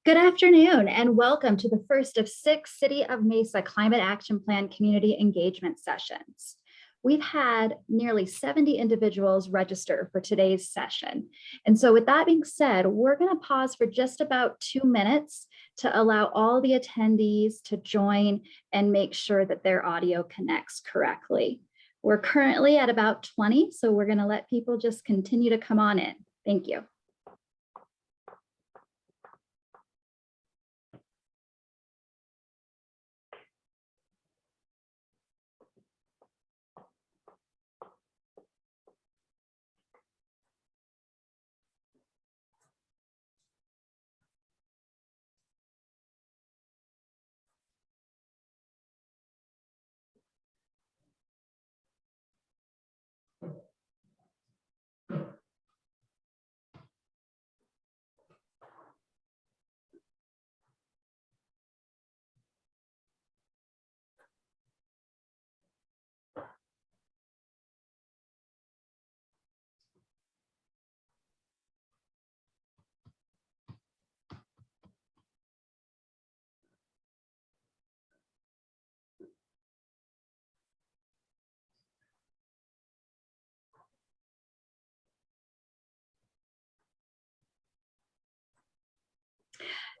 Good afternoon and welcome to the first of 6 City of Mesa Climate Action Plan community engagement sessions. We've had nearly 70 individuals register for today's session. And so with that being said, we're going to pause for just about 2 minutes to allow all the attendees to join and make sure that their audio connects correctly. We're currently at about 20, so we're going to let people just continue to come on in. Thank you.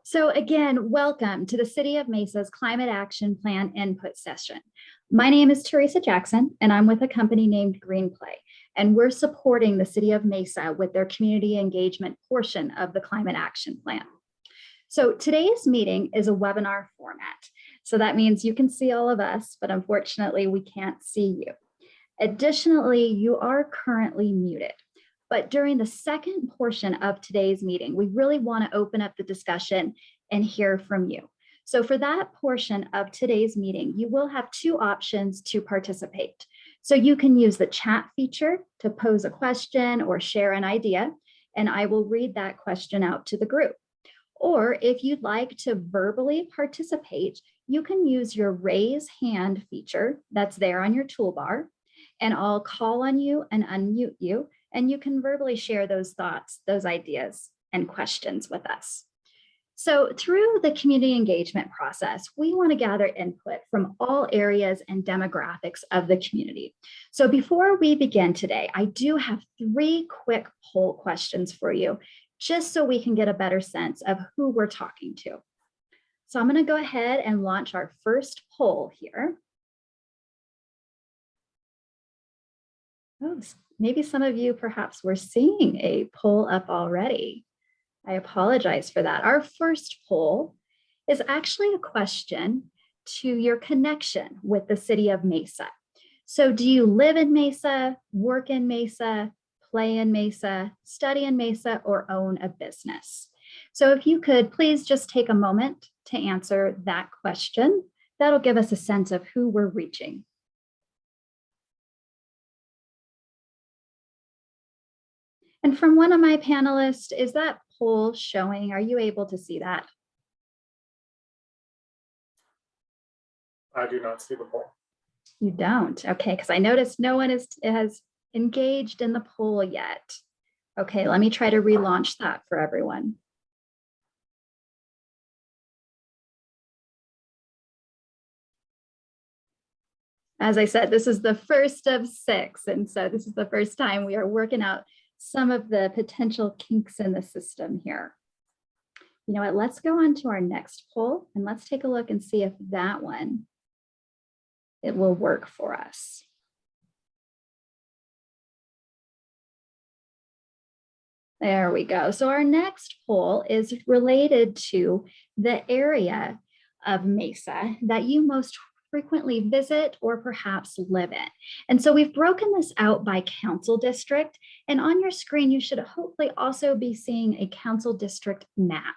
So again, welcome to the City of Mesa's Climate Action Plan input session. My name is Teresa Jackson, and I'm with a company named Greenplay, and we're supporting the City of Mesa with their community engagement portion of the Climate Action Plan. So today's meeting is a webinar format. So that means you can see all of us, but unfortunately we can't see you. Additionally, you are currently muted. But during the second portion of today's meeting, we really want to open up the discussion and hear from you. So for that portion of today's meeting, you will have 2 options to participate. So you can use the chat feature to pose a question or share an idea, and I will read that question out to the group. Or if you'd like to verbally participate, you can use your raise hand feature that's there on your toolbar, and I'll call on you and unmute you, and you can verbally share those thoughts, those ideas, and questions with us. So through the community engagement process, we want to gather input from all areas and demographics of the community. So before we begin today, I do have 3 quick poll questions for you, just so we can get a better sense of who we're talking to. So I'm going to go ahead and launch our first poll here. Oh, maybe some of you perhaps were seeing a poll up already. I apologize for that. Our first poll is actually a question to your connection with the City of Mesa. So do you live in Mesa, work in Mesa, play in Mesa, study in Mesa, or own a business? So if you could please just take a moment to answer that question, that'll give us a sense of who we're reaching. And from one of my panelists, is that poll showing? Are you able to see that? I do not see the poll. You don't? Okay, because I noticed no one has engaged in the poll yet. Okay, let me try to relaunch that for everyone. As I said, this is the first of 6, and so this is the first time we are working out some of the potential kinks in the system here. You know what, let's go on to our next poll and let's take a look and see if that one, it will work for us. There we go. So our next poll is related to the area of Mesa that you most frequently visit or perhaps live in. And so we've broken this out by council district, and on your screen you should hopefully also be seeing a council district map.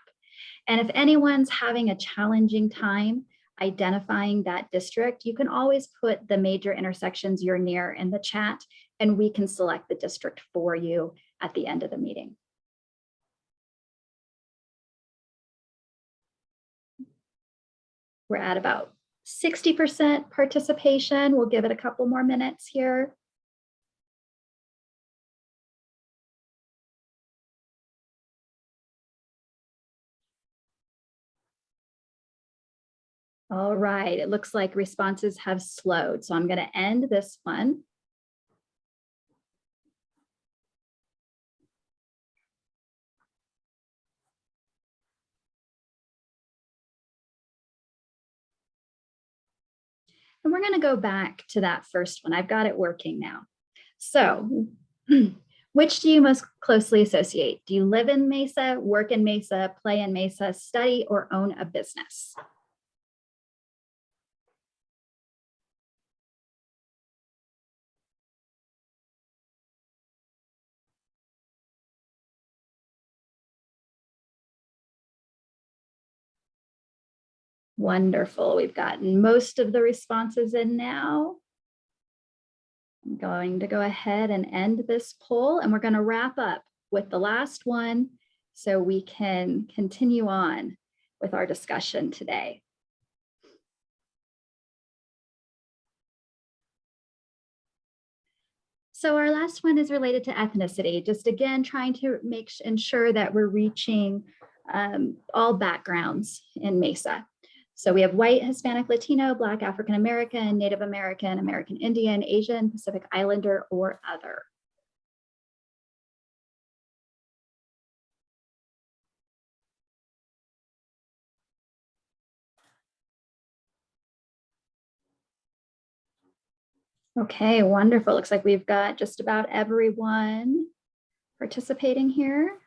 And if anyone's having a challenging time identifying that district, you can always put the major intersections you're near in the chat, and we can select the district for you at the end of the meeting. We're at about 60% participation. We'll give it a couple more minutes here. All right, it looks like responses have slowed, so I'm going to end this one. And we're going to go back to that first one. I've got it working now. So, which do you most closely associate? Do you live in Mesa, work in Mesa, play in Mesa, study, or own a business? Wonderful. We've gotten most of the responses in now. I'm going to go ahead and end this poll, and we're going to wrap up with the last one so we can continue on with our discussion today. So our last one is related to ethnicity, just again, trying to ensure that we're reaching all backgrounds in Mesa. So we have white, Hispanic, Latino, Black, African American, Native American, American Indian, Asian, Pacific Islander, or other. Okay, wonderful. Looks like we've got just about everyone participating here.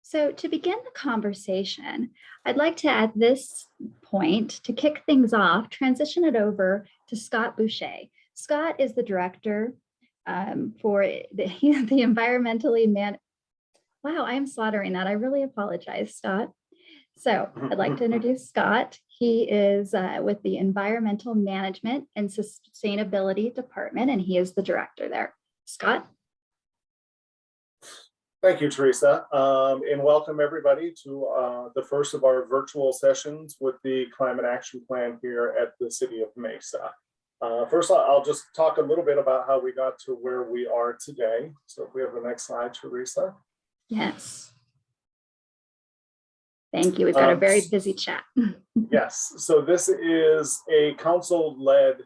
So to begin the conversation, I'd like to at this point, to kick things off, transition it over to Scott Boucher. Scott is the director for the environmentally wow, I'm slaughtering that. I really apologize, Scott. So I'd like to introduce Scott. He is with the Environmental Management and Sustainability Department, and he is the director there. Scott? Thank you, Teresa, and welcome everybody to the first of our virtual sessions with the Climate Action Plan here at the City of Mesa. First, I'll just talk a little bit about how we got to where we are today. So if we have the next slide, Teresa. Yes. Thank you. We've got a very busy chat. Yes, so this is a council-led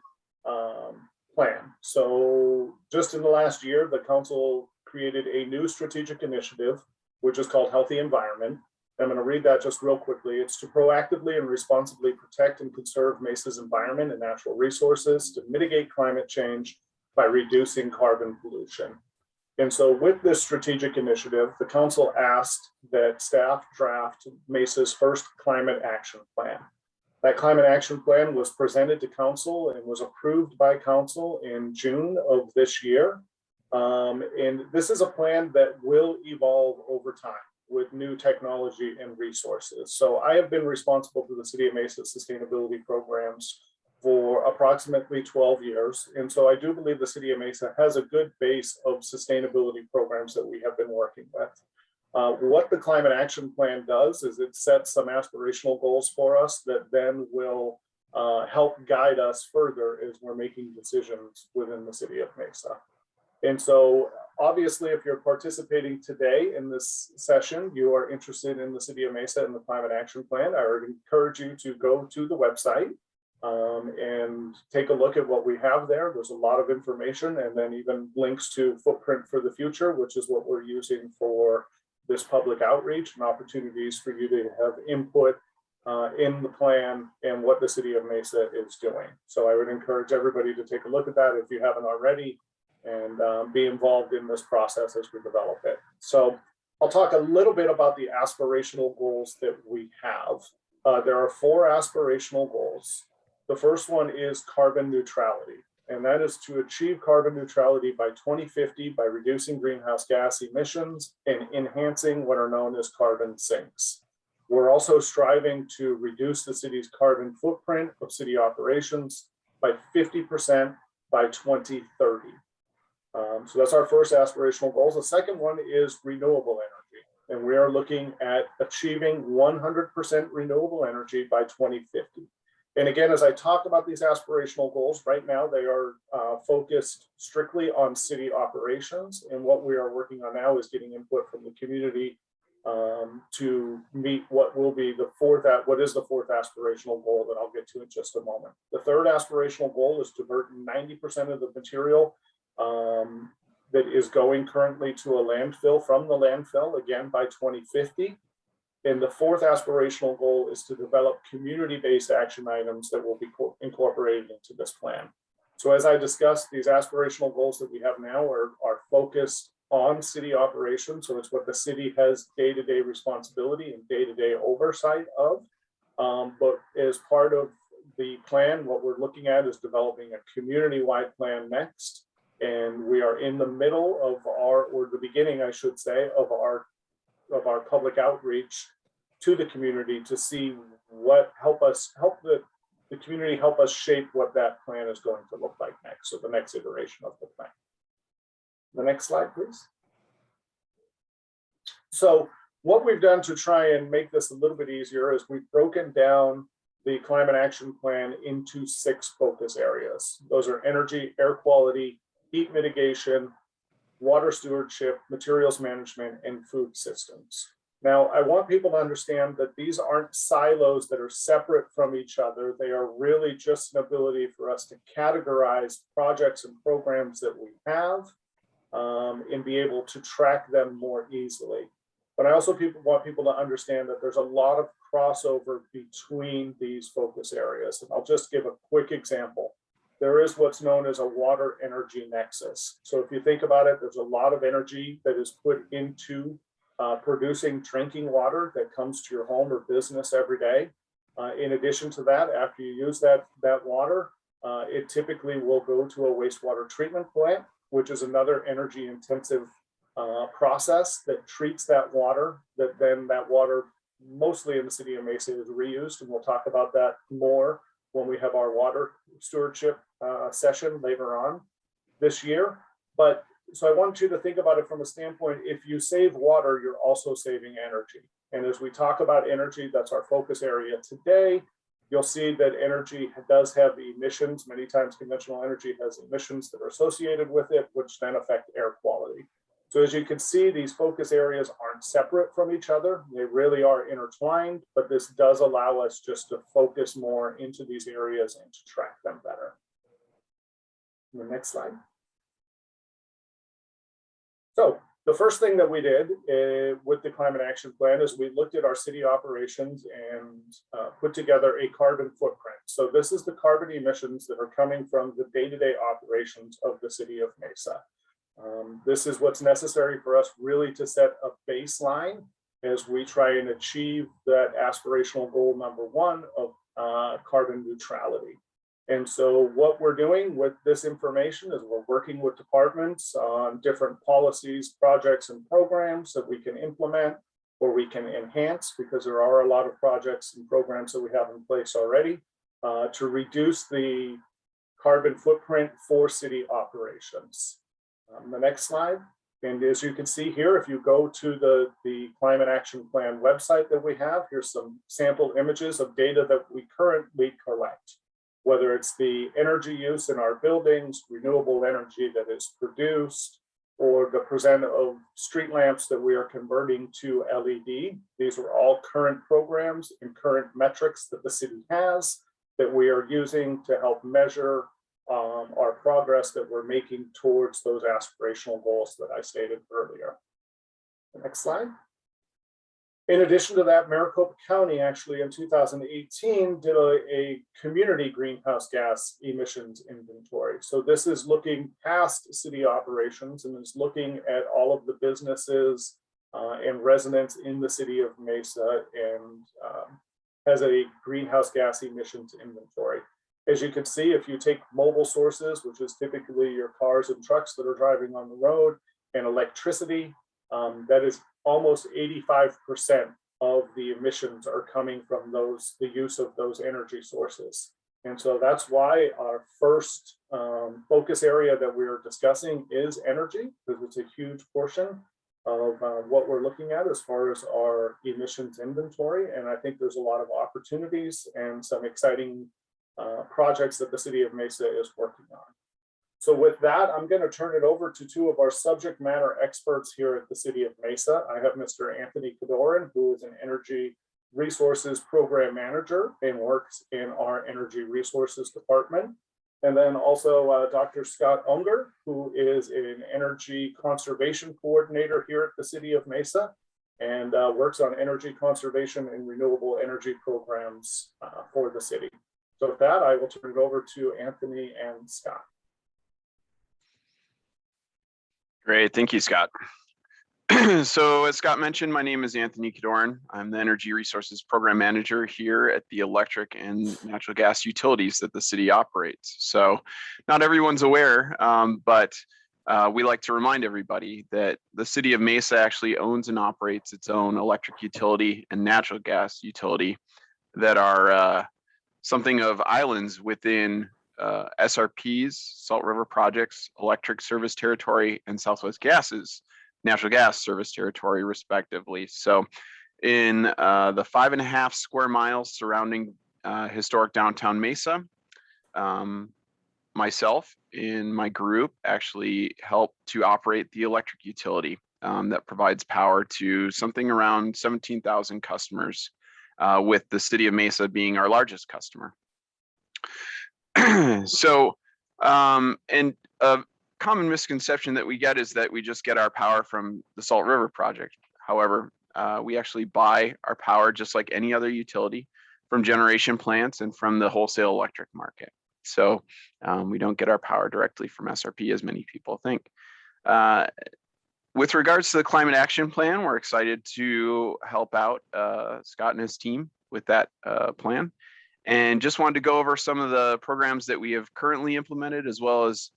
plan. So just in the last year, the council created a new strategic initiative, which is called Healthy Environment. I'm going to read that just real quickly. It's to proactively and responsibly protect and conserve Mesa's environment and natural resources, to mitigate climate change by reducing carbon pollution. And so with this strategic initiative, the council asked that staff draft Mesa's first climate action plan. That climate action plan was presented to council and was approved by council in June of this year. And this is a plan that will evolve over time with new technology and resources. So I have been responsible for the City of Mesa sustainability programs for approximately 12 years. And so I do believe the City of Mesa has a good base of sustainability programs that we have been working with. What the Climate Action Plan does is it sets some aspirational goals for us that then will help guide us further as we're making decisions within the City of Mesa. And so obviously, if you're participating today in this session, you are interested in the City of Mesa and the Climate Action Plan, I would encourage you to go to the website and take a look at what we have there. There's a lot of information and then even links to Footprint for the Future, which is what we're using for this public outreach and opportunities for you to have input in the plan and what the City of Mesa is doing. So I would encourage everybody to take a look at that if you haven't already, and be involved in this process as we develop it. So I'll talk a little bit about the aspirational goals that we have. There are 4 aspirational goals. The first one is carbon neutrality, and that is to achieve carbon neutrality by 2050 by reducing greenhouse gas emissions and enhancing what are known as carbon sinks. We're also striving to reduce the city's carbon footprint of city operations by 50% by 2030. So that's our first aspirational goals. The second one is renewable energy, and we are looking at achieving 100% renewable energy by 2050. And again, as I talk about these aspirational goals, right now they are focused strictly on city operations. And what we are working on now is getting input from the community to meet what will be what is the fourth aspirational goal that I'll get to in just a moment. The third aspirational goal is to divert 90% of the material that is going currently to a landfill from the landfill, again, by 2050. And the fourth aspirational goal is to develop community-based action items that will be incorporated into this plan. So as I discussed, these aspirational goals that we have now are focused on city operations. So it's what the city has day-to-day responsibility and day-to-day oversight of. But as part of the plan, what we're looking at is developing a community-wide plan next. And we are in the middle of or the beginning, I should say, of our public outreach to the community to see what help the community help us shape what that plan is going to look like next. So the next iteration of the plan. The next slide, please. So what we've done to try and make this a little bit easier is we've broken down the climate action plan into 6 focus areas. Those are energy, air quality, heat mitigation, water stewardship, materials management, and food systems. Now, I want people to understand that these aren't silos that are separate from each other. They are really just an ability for us to categorize projects and programs that we have and be able to track them more easily. But I also want people to understand that there's a lot of crossover between these focus areas. And I'll just give a quick example. There is what's known as a water energy nexus. So if you think about it, there's a lot of energy that is put into producing drinking water that comes to your home or business every day. In addition to that, after you use that water, it typically will go to a wastewater treatment plant, which is another energy intensive process that treats that water, that water mostly in the city of Mesa is reused. And we'll talk about that more when we have our water stewardship session later on this year. But so I want you to think about it from a standpoint, if you save water, you're also saving energy. And as we talk about energy, that's our focus area today. You'll see that energy does have emissions. Many times conventional energy has emissions that are associated with it, which then affect air quality. So as you can see, these focus areas aren't separate from each other. They really are intertwined, but this does allow us just to focus more into these areas and to track them better. The next slide. So the first thing that we did with the climate action plan is we looked at our city operations and put together a carbon footprint. So this is the carbon emissions that are coming from the day-to-day operations of the city of Mesa. This is what's necessary for us really to set a baseline as we try and achieve that aspirational goal number 1 of carbon neutrality. And so what we're doing with this information is we're working with departments on different policies, projects, and programs that we can implement or we can enhance, because there are a lot of projects and programs that we have in place already to reduce the carbon footprint for city operations. The next slide. And as you can see here, if you go to the Climate Action Plan website that we have, here's some sample images of data that we currently collect, whether it's the energy use in our buildings, renewable energy that is produced, or the percent of street lamps that we are converting to LED. These are all current programs and current metrics that the city has that we are using to help measure our progress that we're making towards those aspirational goals that I stated earlier. The next slide. In addition to that, Maricopa County actually in 2018 did a community greenhouse gas emissions inventory. So this is looking past city operations and is looking at all of the businesses and residents in the city of Mesa and has a greenhouse gas emissions inventory. As you can see, if you take mobile sources, which is typically your cars and trucks that are driving on the road, and electricity, that is almost 85% of the emissions are coming from the use of those energy sources. And so that's why our first focus area that we're discussing is energy, because it's a huge portion of what we're looking at as far as our emissions inventory. And I think there's a lot of opportunities and some exciting projects that the city of Mesa is working on. So with that, I'm going to turn it over to two of our subject matter experts here at the city of Mesa. I have Mr. Anthony Cadoran, who is an energy resources program manager and works in our energy resources department. And then also Dr. Scott Unger, who is an energy conservation coordinator here at the city of Mesa and works on energy conservation and renewable energy programs for the city. So with that, I will turn it over to Anthony and Scott. Great, thank you, Scott. So as Scott mentioned, my name is Anthony Cadoran. I'm the Energy Resources Program Manager here at the electric and natural gas utilities that the city operates. So not everyone's aware, but we like to remind everybody that the city of Mesa actually owns and operates its own electric utility and natural gas utility that are something of islands within SRP's, Salt River Project's electric service territory and Southwest Gas's natural gas service territory, respectively. So in the 5.5 square miles surrounding historic downtown Mesa, myself and my group actually help to operate the electric utility that provides power to something around 17,000 customers, with the city of Mesa being our largest customer. So, and a common misconception that we get is that we just get our power from the Salt River Project. However, we actually buy our power just like any other utility from generation plants and from the wholesale electric market. So we don't get our power directly from SRP as many people think. With regards to the Climate Action Plan, we're excited to help out Scott and his team with that plan. And just wanted to go over some of the programs that we have currently implemented, as well as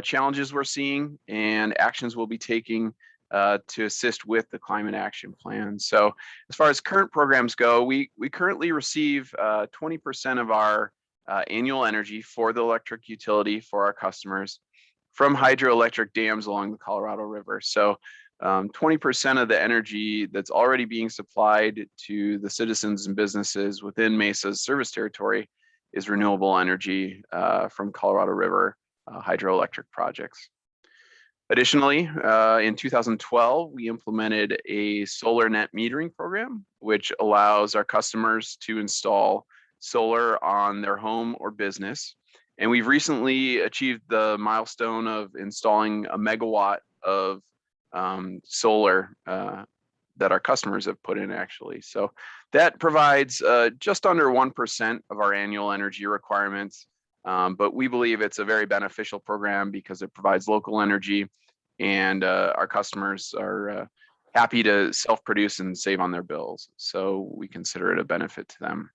challenges we're seeing and actions we'll be taking to assist with the Climate Action Plan. So as far as current programs go, we currently receive 20% of our annual energy for the electric utility for our customers from hydroelectric dams along the Colorado River. So 20% of the energy that's already being supplied to the citizens and businesses within Mesa's service territory is renewable energy from Colorado River hydroelectric projects. Additionally, in 2012, we implemented a solar net metering program, which allows our customers to install solar on their home or business. And we've recently achieved the milestone of installing a megawatt of solar that our customers have put in, actually. So that provides just under 1% of our annual energy requirements. But we believe it's a very beneficial program because it provides local energy, and our customers are happy to self-produce and save on their bills. So we consider it a benefit to them.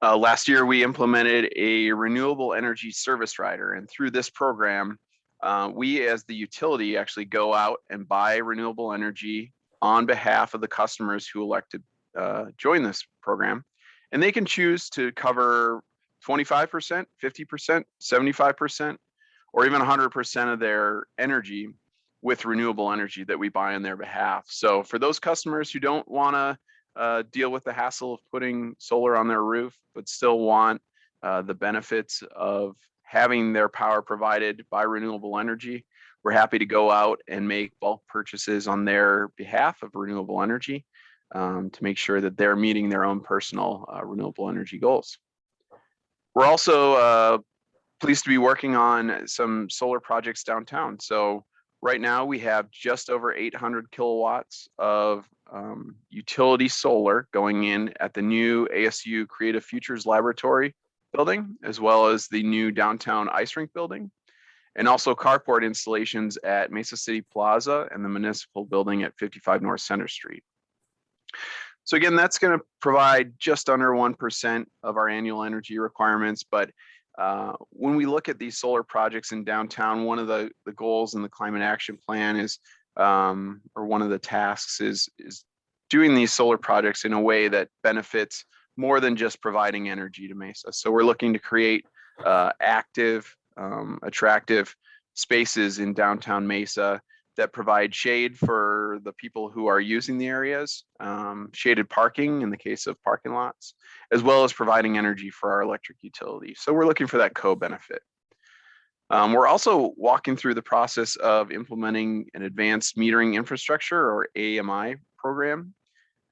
Last year, we implemented a renewable energy service rider, and through this program, we as the utility actually go out and buy renewable energy on behalf of the customers who elect to join this program. And they can choose to cover 25%, 50%, 75%, or even 100% of their energy with renewable energy that we buy on their behalf. So for those customers who don't want to deal with the hassle of putting solar on their roof, but still want the benefits of having their power provided by renewable energy, we're happy to go out and make bulk purchases on their behalf of renewable energy to make sure that they're meeting their own personal renewable energy goals. We're also pleased to be working on some solar projects downtown. So right now we have just over 800 kilowatts of utility solar going in at the new ASU Creative Futures Laboratory building, as well as the new downtown ice rink building, and also carport installations at Mesa City Plaza and the municipal building at 55 North Center Street. So again, that's going to provide just under 1% of our annual energy requirements. But when we look at these solar projects in downtown, one of the goals in the Climate Action Plan is, or one of the tasks is doing these solar projects in a way that benefits more than just providing energy to Mesa. So we're looking to create active, attractive spaces in downtown Mesa that provide shade for the people who are using the areas, shaded parking in the case of parking lots, as well as providing energy for our electric utility. So we're looking for that co-benefit. We're also walking through the process of implementing an advanced metering infrastructure, or AMI program.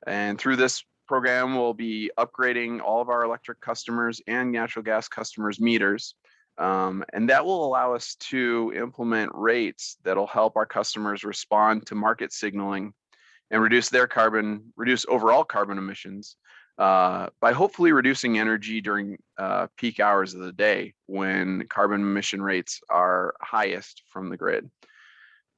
And through this program, we'll be upgrading all of our electric customers and natural gas customers' meters. And that will allow us to implement rates that'll help our customers respond to market signaling and reduce overall carbon emissions by hopefully reducing energy during peak hours of the day when carbon emission rates are highest from the grid.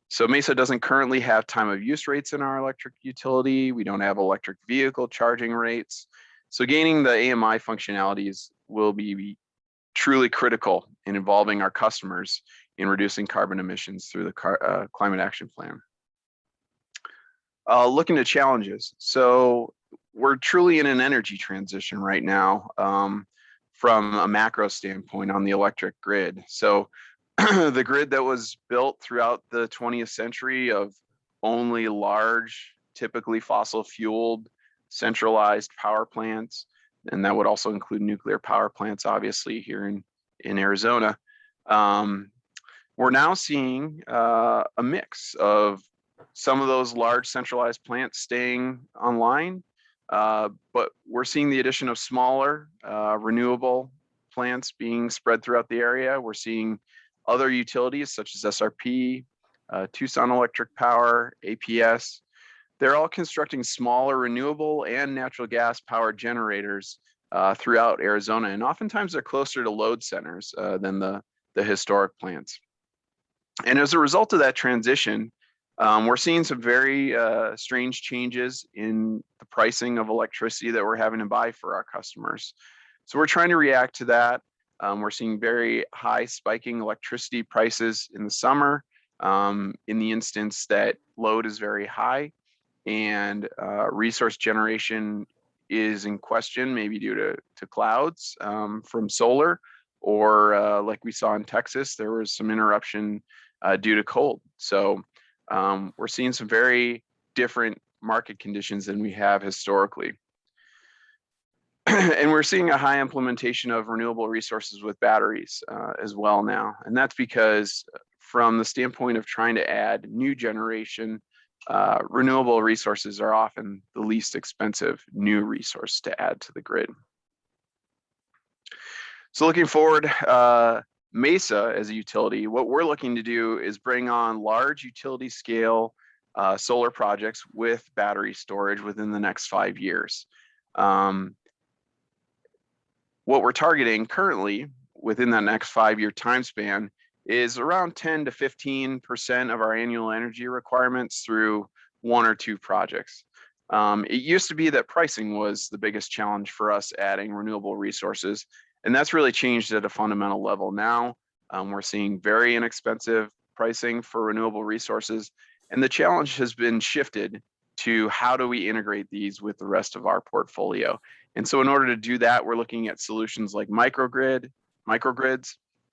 So Mesa doesn't currently have time of use rates in our electric utility. We don't have electric vehicle charging rates. So gaining the AMI functionalities will be truly critical in involving our customers in reducing carbon emissions through the Climate Action Plan. Looking at challenges. So we're truly in an energy transition right now from a macro standpoint on the electric grid. So the grid that was built throughout the 20th century of only large, typically fossil fueled, centralized power plants, and that would also include nuclear power plants, obviously, here in Arizona. We're now seeing a mix of some of those large centralized plants staying online, but we're seeing the addition of smaller renewable plants being spread throughout the area. We're seeing other utilities such as SRP, Tucson Electric Power, APS. They're all constructing smaller renewable and natural gas powered generators throughout Arizona, and oftentimes they're closer to load centers than the historic plants. And as a result of that transition, we're seeing some very strange changes in the pricing of electricity that we're having to buy for our customers. So we're trying to react to that. We're seeing very high spiking electricity prices in the summer in the instance that load is very high and resource generation is in question, maybe due to clouds from solar, or like we saw in Texas, there was some interruption due to cold. So we're seeing some very different market conditions than we have historically. And we're seeing a high implementation of renewable resources with batteries as well now. And that's because from the standpoint of trying to add new generation, renewable resources are often the least expensive new resource to add to the grid. So looking forward, Mesa as a utility, what we're looking to do is bring on large utility scale solar projects with battery storage within the next 5 years. What we're targeting currently within that next 5-year time span is around 10 to 15% of our annual energy requirements through 1 or 2 projects. It used to be that pricing was the biggest challenge for us adding renewable resources, and that's really changed at a fundamental level. Now we're seeing very inexpensive pricing for renewable resources, and the challenge has been shifted to how do we integrate these with the rest of our portfolio. And so in order to do that, we're looking at solutions like microgrids,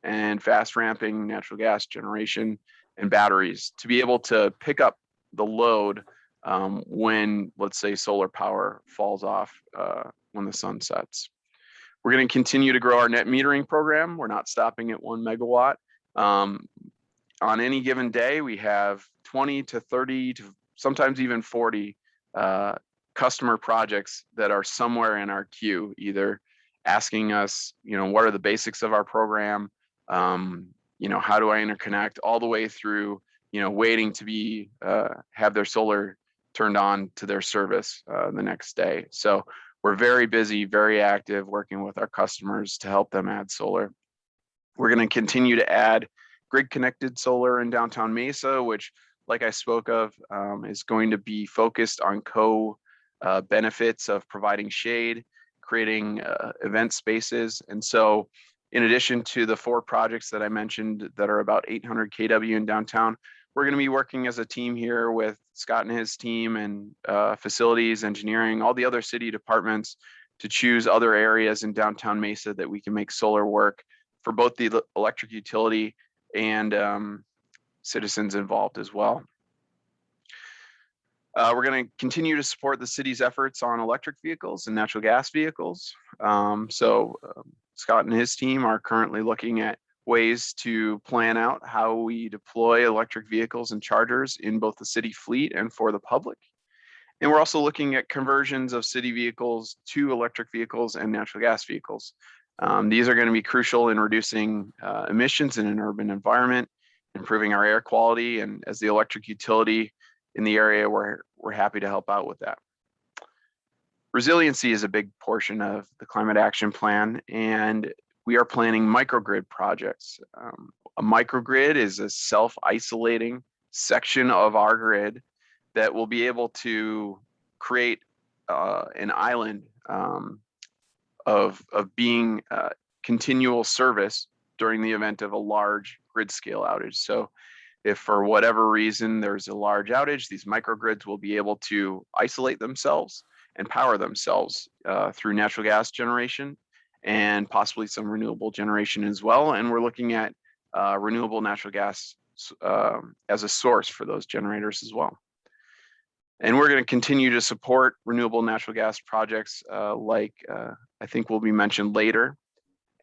and fast ramping natural gas generation and batteries to be able to pick up the load when, let's say, solar power falls off when the sun sets. We're going to continue to grow our net metering program. We're not stopping at 1 megawatt. On any given day, we have 20 to 30 to sometimes even 40 customer projects that are somewhere in our queue, either asking us, what are the basics of our program? How do I interconnect, all the way through, waiting to be have their solar turned on to their service the next day. So we're very busy, very active, working with our customers to help them add solar. We're going to continue to add grid connected solar in downtown Mesa, which, like I spoke of, is going to be focused on benefits of providing shade, creating event spaces. And so in addition to the 4 projects that I mentioned that are about 800 kW in downtown, we're going to be working as a team here with Scott and his team and facilities, engineering, all the other city departments to choose other areas in downtown Mesa that we can make solar work for both the electric utility and citizens involved as well. We're going to continue to support the city's efforts on electric vehicles and natural gas vehicles. Scott and his team are currently looking at ways to plan out how we deploy electric vehicles and chargers in both the city fleet and for the public. And we're also looking at conversions of city vehicles to electric vehicles and natural gas vehicles. These are going to be crucial in reducing emissions in an urban environment, improving our air quality, and as the electric utility in the area, we're happy to help out with that. Resiliency is a big portion of the climate action plan, and we are planning microgrid projects. A microgrid is a self-isolating section of our grid that will be able to create an island of being continual service during the event of a large grid scale outage. So if for whatever reason there's a large outage, these microgrids will be able to isolate themselves and power themselves through natural gas generation and possibly some renewable generation as well. And we're looking at renewable natural gas as a source for those generators as well. And we're going to continue to support renewable natural gas projects like I think will be mentioned later,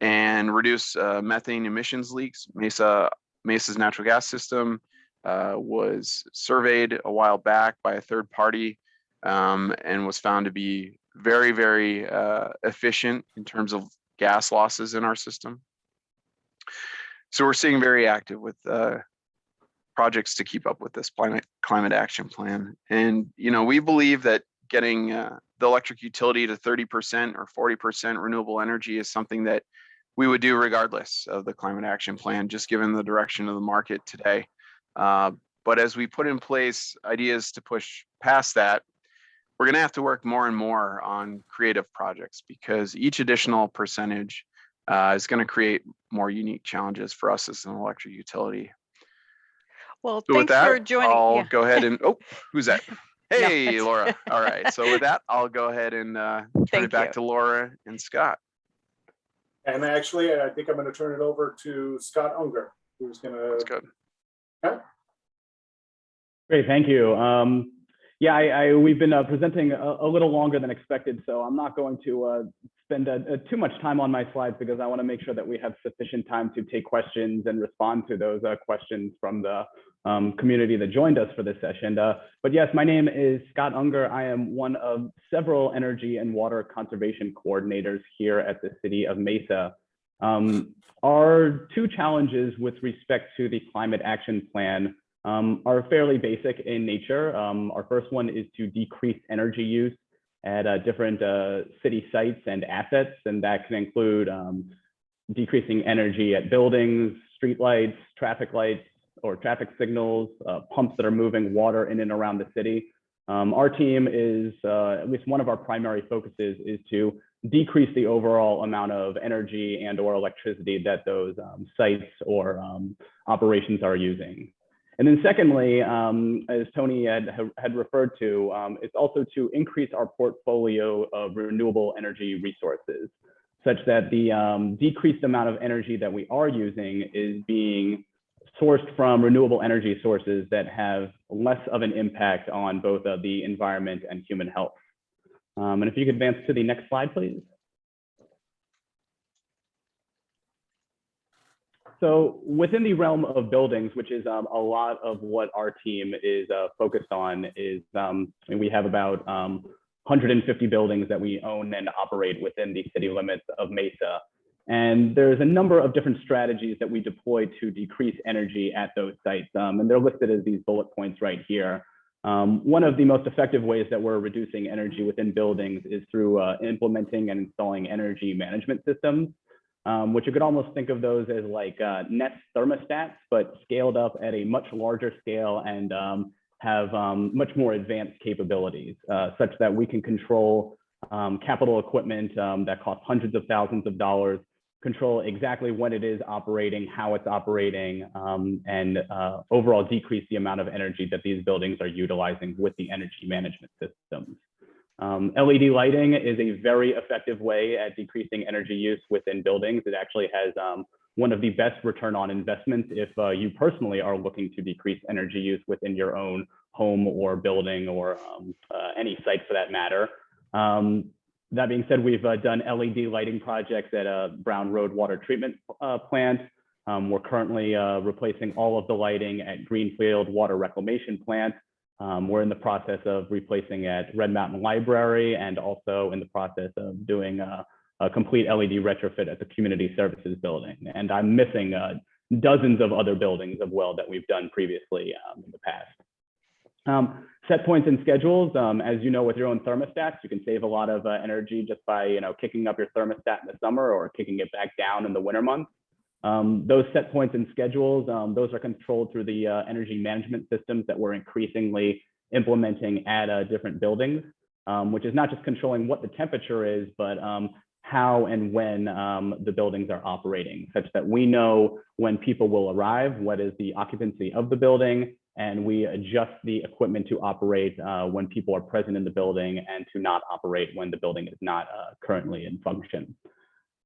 and reduce methane emissions leaks. Mesa's natural gas system was surveyed a while back by a third party and was found to be very, very efficient in terms of gas losses in our system. So we're staying very active with projects to keep up with this climate action plan. And, you know, we believe that getting the electric utility to 30% or 40% renewable energy is something that we would do regardless of the climate action plan, just given the direction of the market today. But as we put in place ideas to push past that, we're going to have to work more and more on creative projects, because each additional percentage is going to create more unique challenges for us as an electric utility. Well, So with thanks for that, joining. I'll go ahead and, oh, who's that? Hey, it's- Laura. All right. So with that, I'll go ahead and turn Thank it back you. to Laura and Scott. And actually, I think I'm going to turn it over to Scott Unger, who's going That's to. good. Great, thank you. Yeah, we've been presenting a little longer than expected, so I'm not going to spend too much time on my slides, because I want to make sure that we have sufficient time to take questions and respond to those questions from the community that joined us for this session. But yes, my name is Scott Unger. I am one of several energy and water conservation coordinators here at the City of Mesa. Our two challenges with respect to the climate action plan are fairly basic in nature. Our first one is to decrease energy use at different city sites and assets, and that can include decreasing energy at buildings, street lights, traffic lights, or traffic signals, pumps that are moving water in and around the city. Our team is, at least one of our primary focuses is to decrease the overall amount of energy and or electricity that those sites or operations are using. And then secondly, as Tony had referred to, it's also to increase our portfolio of renewable energy resources, such that the decreased amount of energy that we are using is being sourced from renewable energy sources that have less of an impact on both the environment and human health. And if you could advance to the next slide, please. So within the realm of buildings, which is a lot of what our team is focused on, is we have about 150 buildings that we own and operate within the city limits of Mesa. And there's a number of different strategies that we deploy to decrease energy at those sites. And they're listed as these bullet points right here. One of the most effective ways that we're reducing energy within buildings is through implementing and installing energy management systems, which you could almost think of those as like Nest thermostats, but scaled up at a much larger scale and have much more advanced capabilities, such that we can control capital equipment that costs hundreds of thousands of dollars, control exactly when it is operating, how it's operating, and overall decrease the amount of energy that these buildings are utilizing with the energy management systems. LED lighting is a very effective way at decreasing energy use within buildings. It actually has one of the best return on investments if you personally are looking to decrease energy use within your own home or building or any site for that matter. That being said, we've done LED lighting projects at a Brown Road water treatment plant. We're currently replacing all of the lighting at Greenfield Water Reclamation Plant. We're in the process of replacing at Red Mountain Library, and also in the process of doing a complete LED retrofit at the Community Services Building. And I'm missing dozens of other buildings as well that we've done previously in the past. Set points and schedules, as you know, with your own thermostats, you can save a lot of energy just by kicking up your thermostat in the summer or kicking it back down in the winter months. Those set points and schedules, those are controlled through the energy management systems that we're increasingly implementing at different buildings, which is not just controlling what the temperature is, but how and when the buildings are operating, such that we know when people will arrive, what is the occupancy of the building, and we adjust the equipment to operate when people are present in the building and to not operate when the building is not currently in function.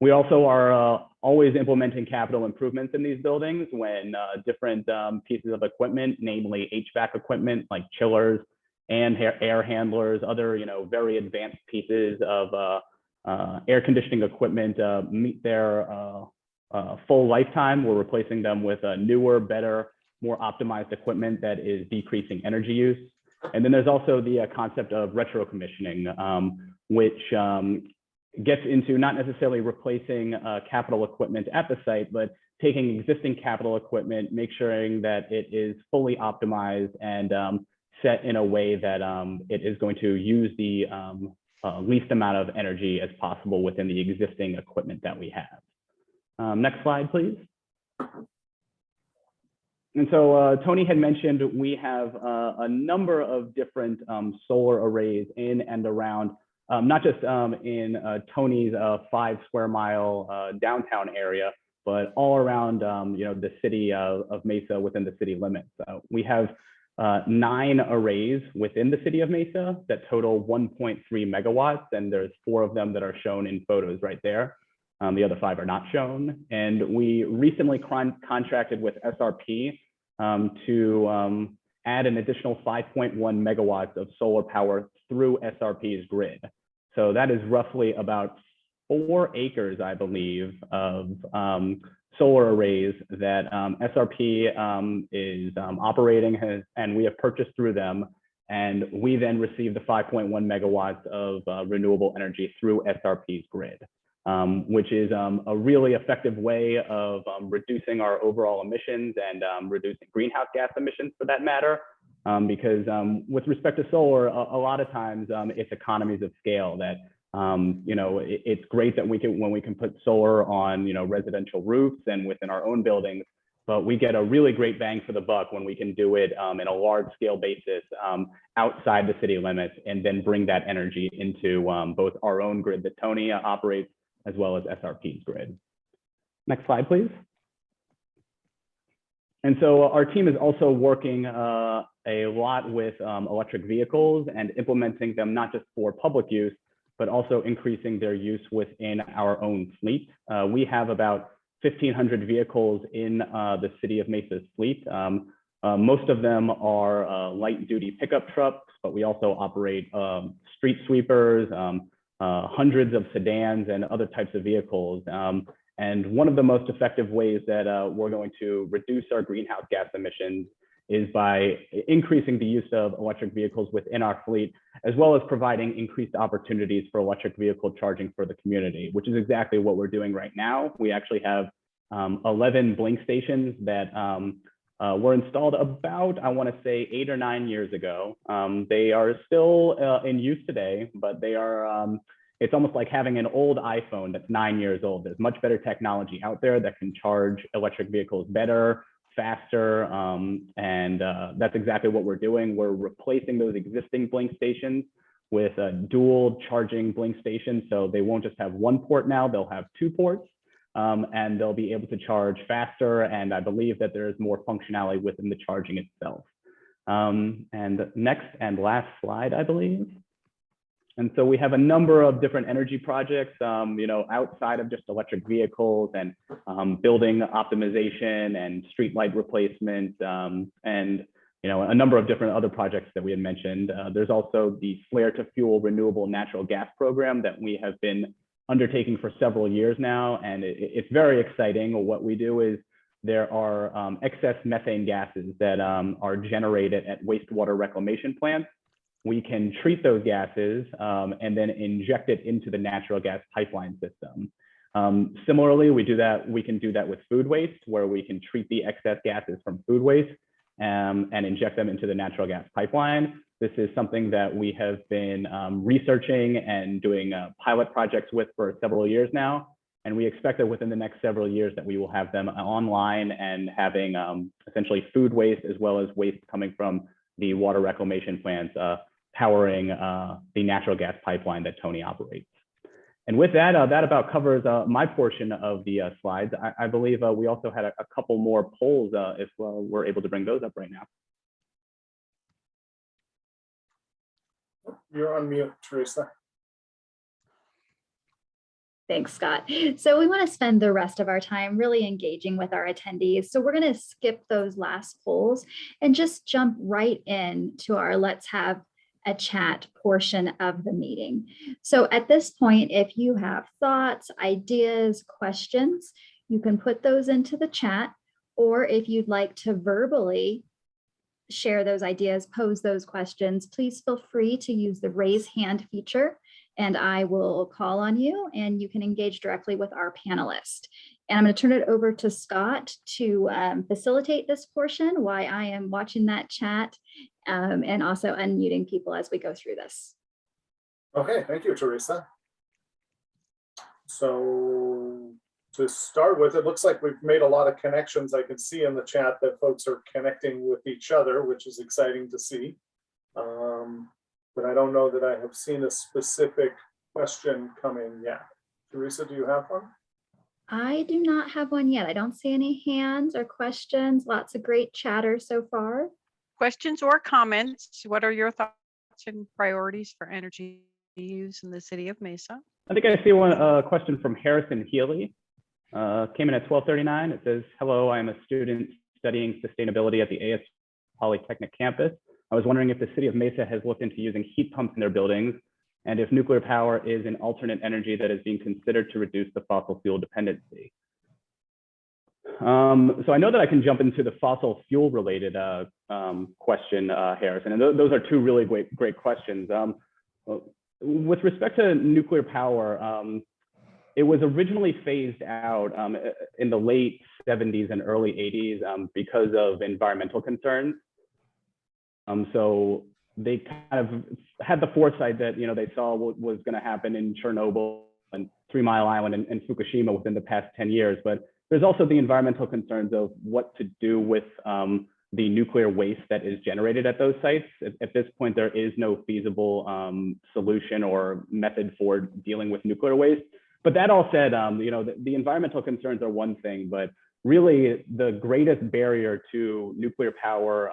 We also are always implementing capital improvements in these buildings when different pieces of equipment, namely HVAC equipment like chillers and air handlers, other very advanced pieces of air conditioning equipment meet their full lifetime. We're replacing them with newer, better, more optimized equipment that is decreasing energy use. And then there's also the concept of retro commissioning, which gets into not necessarily replacing capital equipment at the site, but taking existing capital equipment, make sure that it is fully optimized and set in a way that it is going to use the least amount of energy as possible within the existing equipment that we have. Next slide, please. And so Tony had mentioned we have a number of different solar arrays in and around, not just in Tony's 5 square mile downtown area, but all around the city of Mesa within the city limits. We have 9 arrays within the city of Mesa that total 1.3 megawatts, and there's 4 of them that are shown in photos right there. The other 5 are not shown. And we recently contracted with SRP to add an additional 5.1 megawatts of solar power through SRP's grid. So that is roughly about 4 acres, I believe, of solar arrays that SRP is operating, and we have purchased through them. And we then receive the 5.1 megawatts of renewable energy through SRP's grid, which is a really effective way of reducing our overall emissions and reducing greenhouse gas emissions for that matter. Because with respect to solar, a lot of times it's economies of scale that, it's great that when we can put solar on, residential roofs and within our own buildings, but we get a really great bang for the buck when we can do it in a large scale basis outside the city limits, and then bring that energy into both our own grid that Tony operates, as well as SRP's grid. Next slide, please. And so our team is also working a lot with electric vehicles and implementing them not just for public use, but also increasing their use within our own fleet. We have about 1,500 vehicles in the city of Mesa's fleet. Most of them are light duty pickup trucks, but we also operate street sweepers, hundreds of sedans and other types of vehicles. And one of the most effective ways that we're going to reduce our greenhouse gas emissions is by increasing the use of electric vehicles within our fleet, as well as providing increased opportunities for electric vehicle charging for the community, which is exactly what we're doing right now. We actually have 11 blink stations that were installed about, I want to say, 8 or 9 years ago. They are still in use today, but they are, it's almost like having an old iPhone that's 9 years old. There's much better technology out there that can charge electric vehicles better, faster, and that's exactly what we're doing. We're replacing those existing blink stations with dual charging blink stations. So they won't just have 1 port now, they'll have 2 ports. And they'll be able to charge faster, and I believe that there is more functionality within the charging itself. And next and last slide, I believe. And so we have a number of different energy projects, outside of just electric vehicles and building optimization and street light replacement. And a number of different other projects that we had mentioned. There's also the Flare to Fuel renewable natural gas program that we have been undertaking for several years now, and it's very exciting. What we do is there are excess methane gases that are generated at wastewater reclamation plants. We can treat those gases and then inject it into the natural gas pipeline system. Similarly, we can do that with food waste, where we can treat the excess gases from food waste and inject them into the natural gas pipeline. This is something that we have been researching and doing pilot projects with for several years now. And we expect that within the next several years that we will have them online and having essentially food waste as well as waste coming from the water reclamation plants powering the natural gas pipeline that Tony operates. And with that, that about covers my portion of the slides. I believe we also had a couple more polls if we're able to bring those up right now. You're on mute, Teresa. Thanks, Scott. So we want to spend the rest of our time really engaging with our attendees. So we're going to skip those last polls and just jump right into our Let's Have a Chat portion of the meeting. So at this point, if you have thoughts, ideas, questions, you can put those into the chat, or if you'd like to verbally share those ideas, pose those questions, please feel free to use the raise hand feature and I will call on you and you can engage directly with our panelist. And I'm going to turn it over to Scott to facilitate this portion while I am watching that chat and also unmuting people as we go through this. Okay, thank you, Teresa. So to start with, it looks like we've made a lot of connections. I can see in the chat that folks are connecting with each other, which is exciting to see. But I don't know that I have seen a specific question coming yet. Teresa, do you have one? I do not have one yet. I don't see any hands or questions. Lots of great chatter so far. Questions or comments? What are your thoughts and priorities for energy use in the city of Mesa? I think I see one question from Harrison Healy. Came in at 12:39. It says, hello, I am a student studying sustainability at the AS Polytechnic campus. I was wondering if the city of Mesa has looked into using heat pumps in their buildings and if nuclear power is an alternate energy that is being considered to reduce the fossil fuel dependency. So I know that I can jump into the fossil fuel related question, Harrison, and those are two really great questions. With respect to nuclear power, it was originally phased out in the late 70s and early 80s because of environmental concerns. So they kind of had the foresight that they saw what was going to happen in Chernobyl and 3 Mile Island and Fukushima within the past 10 years. But there's also the environmental concerns of what to do with the nuclear waste that is generated at those sites. At this point, there is no feasible solution or method for dealing with nuclear waste. But that all said, the environmental concerns are one thing, but really the greatest barrier to nuclear power,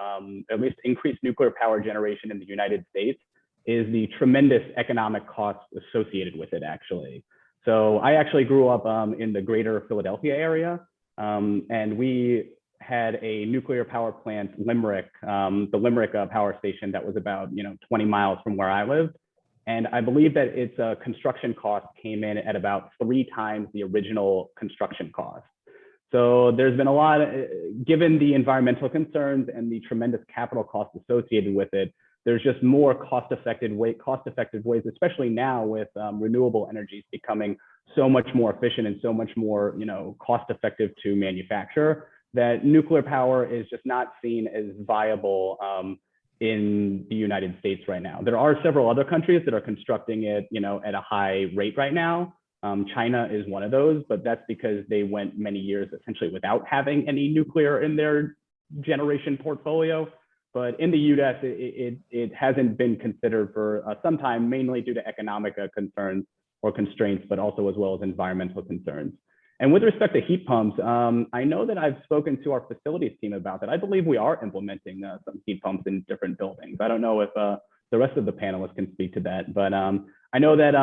at least increased nuclear power generation in the United States, is the tremendous economic costs associated with it, actually. So I actually grew up in the greater Philadelphia area, and we had a nuclear power plant, Limerick, the Limerick power station that was about 20 miles from where I lived. And I believe that its construction cost came in at about 3 times the original construction cost. So there's been a lot, given the environmental concerns and the tremendous capital costs associated with it, there's just more cost-effective ways, especially now with renewable energies becoming so much more efficient and so much more cost-effective to manufacture, that nuclear power is just not seen as viable in the United States right now. There are several other countries that are constructing it at a high rate right now. China is one of those, but that's because they went many years essentially without having any nuclear in their generation portfolio. But in the US, it hasn't been considered for some time, mainly due to economic concerns or constraints, but also as well as environmental concerns. And with respect to heat pumps, I know that I've spoken to our facilities team about that. I believe we are implementing some heat pumps in different buildings. I don't know if the rest of the panelists can speak to that, but I know that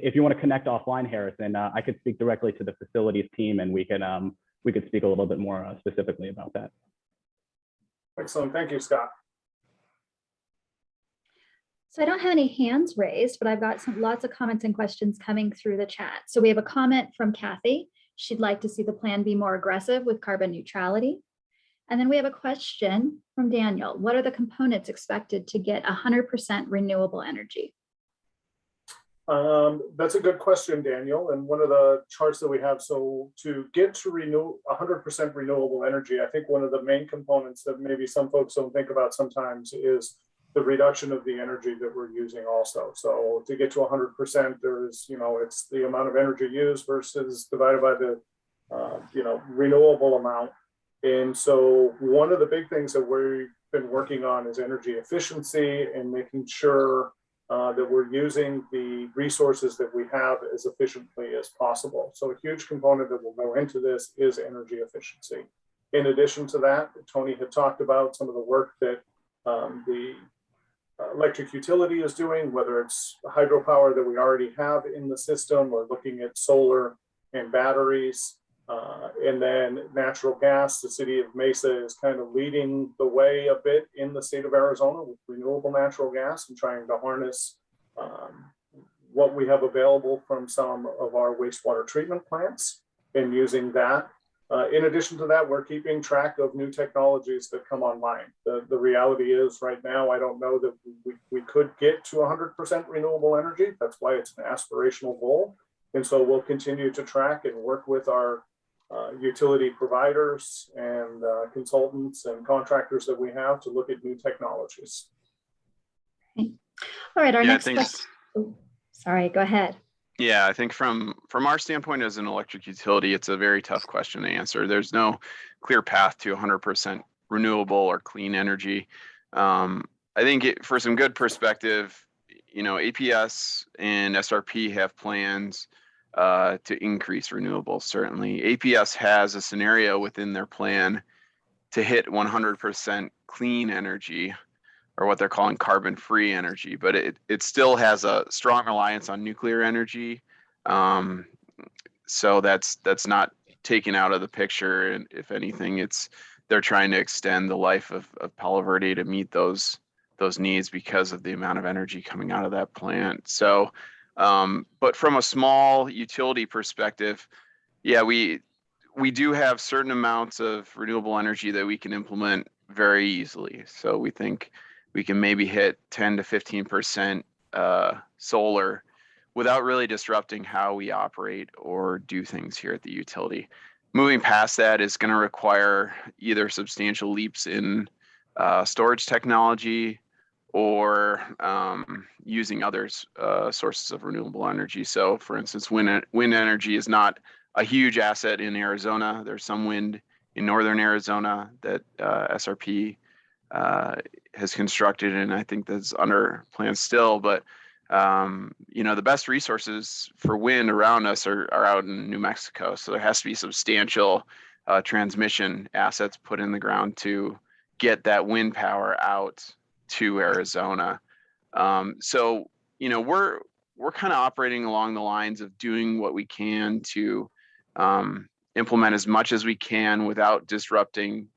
if you want to connect offline, Harrison, I could speak directly to the facilities team and we could speak a little bit more specifically about that. Excellent, thank you, Scott. So I don't have any hands raised, but I've got lots of comments and questions coming through the chat. So we have a comment from Kathy. She'd like to see the plan be more aggressive with carbon neutrality. And then we have a question from Daniel. What are the components expected to get 100% renewable energy? That's a good question, Daniel. And one of the charts that we have, so to get to 100% renewable energy, I think one of the main components that maybe some folks don't think about sometimes is the reduction of the energy that we're using also. So to get to 100%, there's, it's the amount of energy used versus divided by the, renewable amount. And so one of the big things that we've been working on is energy efficiency and making sure that we're using the resources that we have as efficiently as possible. So a huge component that will go into this is energy efficiency. In addition to that, Tony had talked about some of the work that the electric utility is doing, whether it's hydropower that we already have in the system or looking at solar and batteries. And then natural gas, the city of Mesa is kind of leading the way a bit in the state of Arizona with renewable natural gas and trying to harness what we have available from some of our wastewater treatment plants and using that. In addition to that, we're keeping track of new technologies that come online. The reality is right now, I don't know that we could get to 100% renewable energy. That's why it's an aspirational goal. And so we'll continue to track and work with our utility providers and consultants and contractors that we have to look at new technologies. Okay. All right, our next question. Oh, sorry, go ahead. Yeah, I think from our standpoint as an electric utility, it's a very tough question to answer. There's no clear path to 100% renewable or clean energy. I think for some good perspective, APS and SRP have plans to increase renewables. Certainly, APS has a scenario within their plan to hit 100% clean energy, or what they're calling carbon-free energy, but it still has a strong reliance on nuclear energy. So that's not taken out of the picture. And if anything, they're trying to extend the life of Palo Verde to meet those needs because of the amount of energy coming out of that plant. So, but from a small utility perspective, yeah, we do have certain amounts of renewable energy that we can implement very easily. So we think we can maybe hit 10 to 15% solar without really disrupting how we operate or do things here at the utility. Moving past that is going to require either substantial leaps in storage technology or using other sources of renewable energy. So for instance, wind energy is not a huge asset in Arizona. There's some wind in northern Arizona that SRP has constructed, and I think that's under plan still. But the best resources for wind around us are out in New Mexico. So there has to be substantial transmission assets put in the ground to get that wind power out to Arizona. So we're kind of operating along the lines of doing what we can to implement as much as we can without disrupting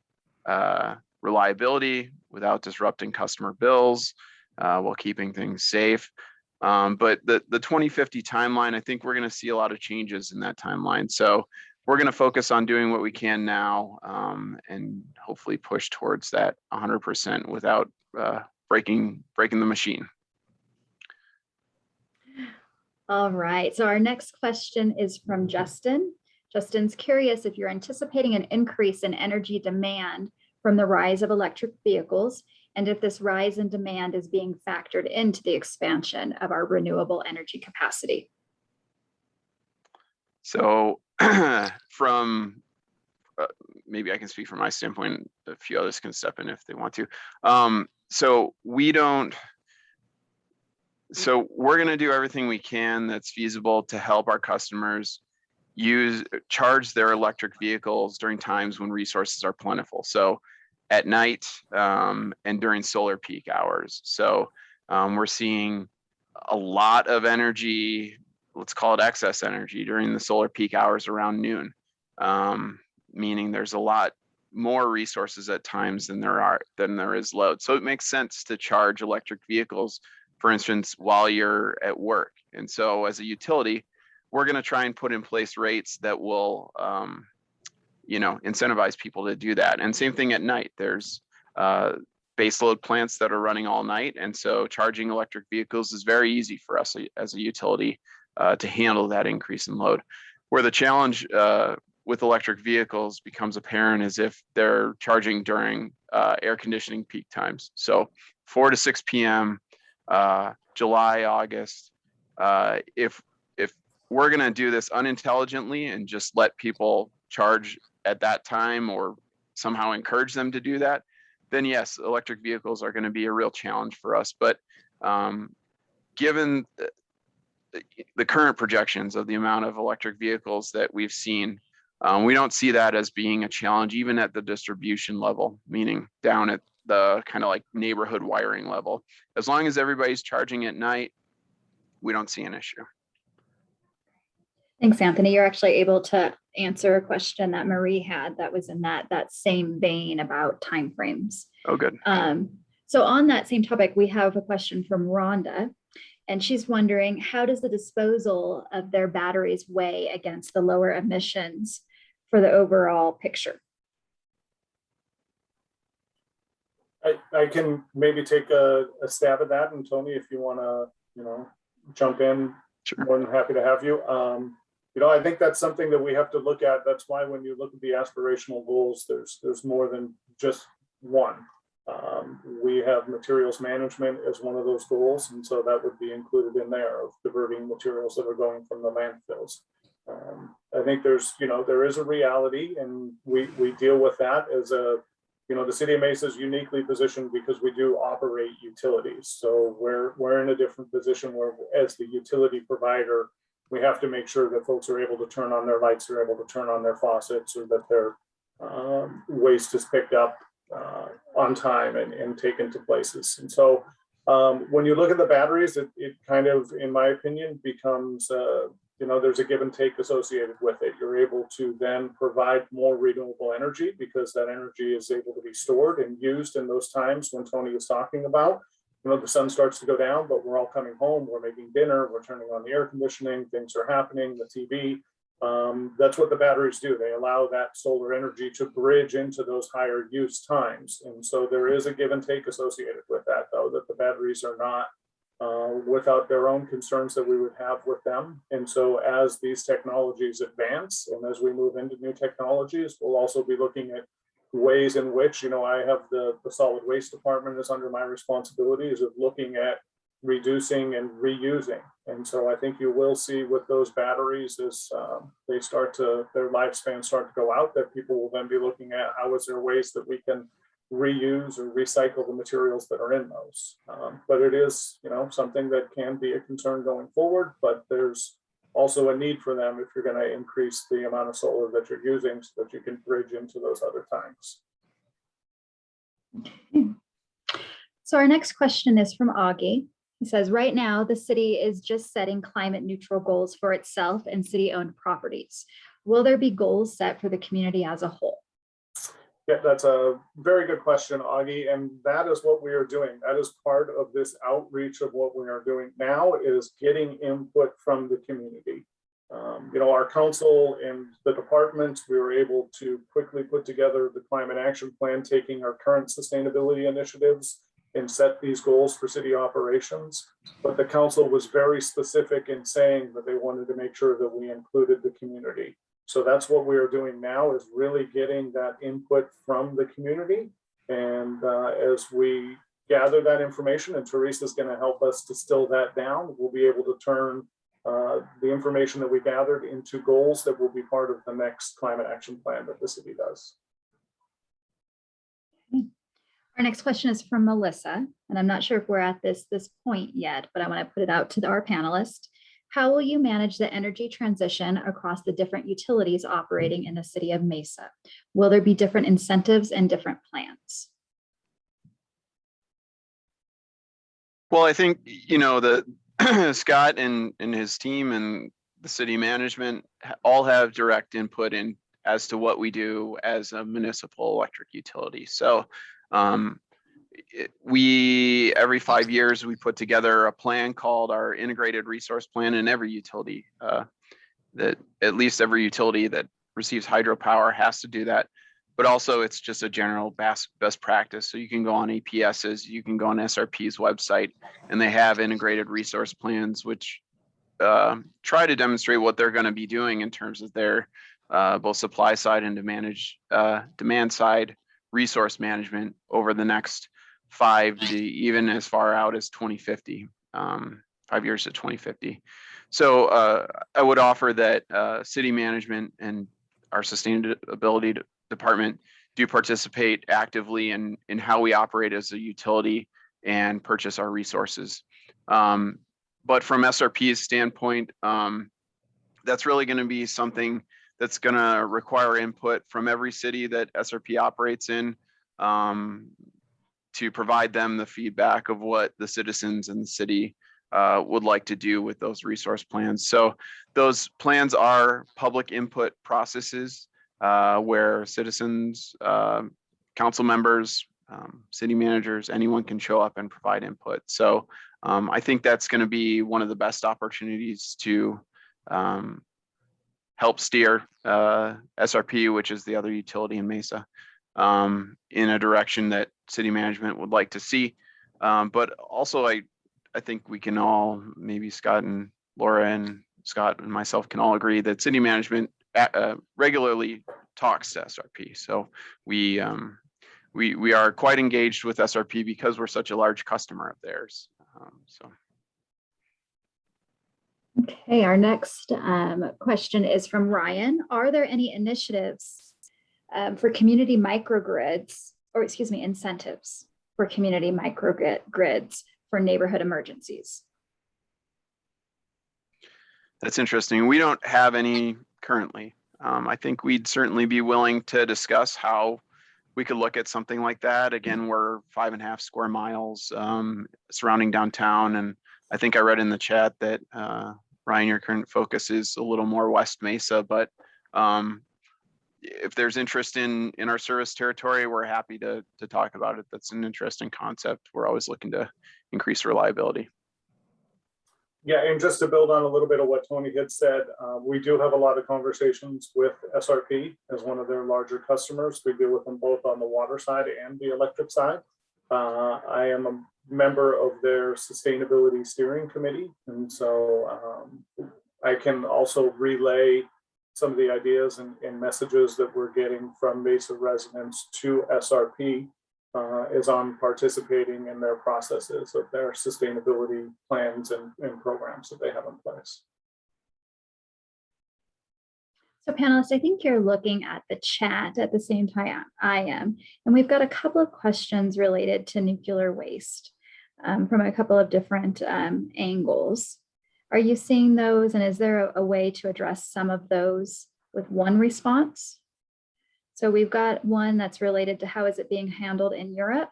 reliability, without disrupting customer bills, while keeping things safe. But the 2050 timeline, I think we're going to see a lot of changes in that timeline. So we're going to focus on doing what we can now and hopefully push towards that 100% without breaking the machine. All right, so our next question is from Justin. Justin's curious if you're anticipating an increase in energy demand from the rise of electric vehicles, and if this rise in demand is being factored into the expansion of our renewable energy capacity. So from maybe I can speak from my standpoint, a few others can step in if they want to. So we're going to do everything we can that's feasible to help our customers charge their electric vehicles during times when resources are plentiful. So at night and during solar peak hours. So we're seeing a lot of energy, let's call it excess energy, during the solar peak hours around noon, meaning there's a lot more resources at times than there is load. So it makes sense to charge electric vehicles for instance, while you're at work. And so as a utility, we're going to try and put in place rates that will, incentivize people to do that. And same thing at night. There's baseload plants that are running all night. And so charging electric vehicles is very easy for us as a utility to handle that increase in load. Where the challenge with electric vehicles becomes apparent is if they're charging during air conditioning peak times. So 4 to 6 p.m., July, August. If we're going to do this unintelligently and just let people charge at that time or somehow encourage them to do that, then yes, electric vehicles are going to be a real challenge for us. But given the current projections of the amount of electric vehicles that we've seen, we don't see that as being a challenge, even at the distribution level, meaning down at the kind of like neighborhood wiring level. As long as everybody's charging at night, we don't see an issue. Thanks, Anthony. You're actually able to answer a question that Marie had that was in that same vein about timeframes. Oh, good. So on that same topic, we have a question from Rhonda, and she's wondering, how does the disposal of their batteries weigh against the lower emissions for the overall picture? I can maybe take a stab at that, and Tony, if you want to, jump in, Sure. More than happy to have you. I think that's something that we have to look at. That's why when you look at the aspirational goals, there's more than just one. We have materials management as one of those goals, and so that would be included in there, of diverting materials that are going from the landfills. I think there is a reality, and we deal with that as the city of Mesa is uniquely positioned because we do operate utilities. So we're in a different position where, as the utility provider, we have to make sure that folks are able to turn on their lights, they're able to turn on their faucets, or that their waste is picked up on time and taken to places. And so when you look at the batteries, it kind of, in my opinion, becomes, there's a give and take associated with it. You're able to then provide more renewable energy because that energy is able to be stored and used in those times when Tony was talking about. The sun starts to go down, but we're all coming home, we're making dinner, we're turning on the air conditioning, things are happening, the TV. That's what the batteries do. They allow that solar energy to bridge into those higher use times. And so there is a give and take associated with that, though, that the batteries are not without their own concerns that we would have with them. And so as these technologies advance and as we move into new technologies, we'll also be looking at ways in which, I have the solid waste department is under my responsibilities of looking at reducing and reusing. And so I think you will see with those batteries as their lifespan start to go out, that people will then be looking at how is there ways that we can reuse or recycle the materials that are in those. But it is, something that can be a concern going forward, but there's also a need for them if you're going to increase the amount of solar that you're using so that you can bridge into those other times. So our next question is from Augie. He says, right now, the city is just setting climate neutral goals for itself and city-owned properties. Will there be goals set for the community as a whole? Yeah, that's a very good question, Augie. And that is what we are doing. That is part of this outreach of what we are doing now, is getting input from the community. Our council and the department, we were able to quickly put together the climate action plan, taking our current sustainability initiatives and set these goals for city operations. But the council was very specific in saying that they wanted to make sure that we included the community. So that's what we are doing now, is really getting that input from the community. And as we gather that information, and Teresa's going to help us distill that down, we'll be able to turn the information that we gathered into goals that will be part of the next climate action plan that the city does. Our next question is from Melissa, and I'm not sure if we're at this point yet, but I want to put it out to our panelists. How will you manage the energy transition across the different utilities operating in the city of Mesa? Will there be different incentives and different plans? Well, I think, Scott and his team and the city management all have direct input in as to what we do as a municipal electric utility. So, we every 5 years we put together a plan called our integrated resource plan, and every utility that at least every utility that receives hydropower has to do that. But also it's just a general best practice. So you can go on APS's, you can go on SRP's website, and they have integrated resource plans, which try to demonstrate what they're going to be doing in terms of their both supply side and demand side resource management over the next 5 to even as far out as 2050, 5 years to 2050. So I would offer that city management and our sustainability department do participate actively in how we operate as a utility and purchase our resources. But from SRP's standpoint, that's really going to be something that's going to require input from every city that SRP operates in, to provide them the feedback of what the citizens in the city would like to do with those resource plans. So those plans are public input processes where citizens, council members, city managers, anyone can show up and provide input. So I think that's going to be one of the best opportunities to help steer SRP, which is the other utility in Mesa, in a direction that city management would like to see. But also, I think we can all, maybe Scott and Laura and Scott and myself can all agree that city management regularly talks to SRP. So we are quite engaged with SRP because we're such a large customer of theirs. Okay, our next question is from Ryan. Are there any initiatives for community microgrids, or excuse me, incentives for community microgrids for neighborhood emergencies? That's interesting. We don't have any currently. I think we'd certainly be willing to discuss how we could look at something like that. Again, we're 5.5 square miles surrounding downtown. And I think I read in the chat that Ryan, your current focus is a little more West Mesa, but if there's interest in our service territory, we're happy to talk about it. That's an interesting concept. We're always looking to increase reliability. Yeah, and just to build on a little bit of what Tony had said, we do have a lot of conversations with SRP as one of their larger customers. We deal with them both on the water side and the electric side. I am a member of their sustainability steering committee, and so I can also relay some of the ideas and messages that we're getting from Mesa residents to SRP is on participating in their processes of their sustainability plans and programs that they have in place. So panelists, I think you're looking at the chat at the same time I am, and we've got a couple of questions related to nuclear waste from a couple of different angles. Are you seeing those, and is there a way to address some of those with one response? So we've got one that's related to how is it being handled in Europe?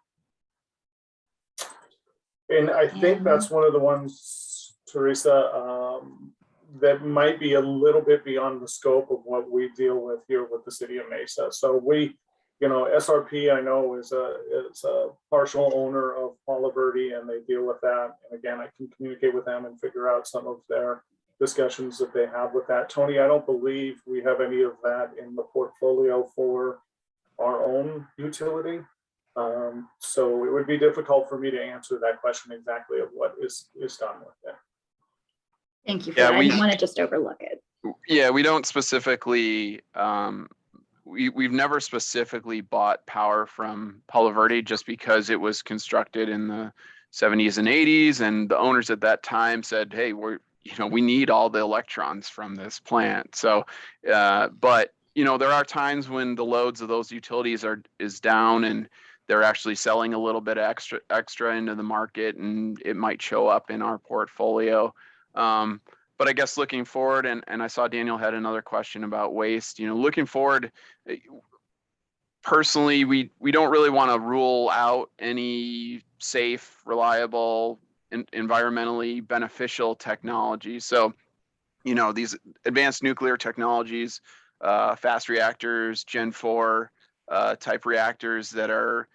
And I think that's one of the ones, Teresa, that might be a little bit beyond the scope of what we deal with here with the city of Mesa. So we, SRP, I know is a partial owner of Paula Verde, and they deal with that. And again, I can communicate with them and figure out some of their discussions that they have with that. Tony, I don't believe we have any of that in the portfolio for our own utility. So it would be difficult for me to answer that question exactly of what is done with it. Thank you for that. I didn't want to just overlook it. Yeah, we don't specifically, we've never specifically bought power from Paula Verde just because it was constructed in the 70s and 80s. And the owners at that time said, hey, we need all the electrons from this plant. So, but there are times when the loads of those utilities is down and they're actually selling a little bit extra into the market, and it might show up in our portfolio. But I guess looking forward, and I saw Daniel had another question about waste. Looking forward, personally, we don't really want to rule out any safe, reliable, environmentally beneficial technology. So, these advanced nuclear technologies, fast reactors, Gen 4 type reactors that are,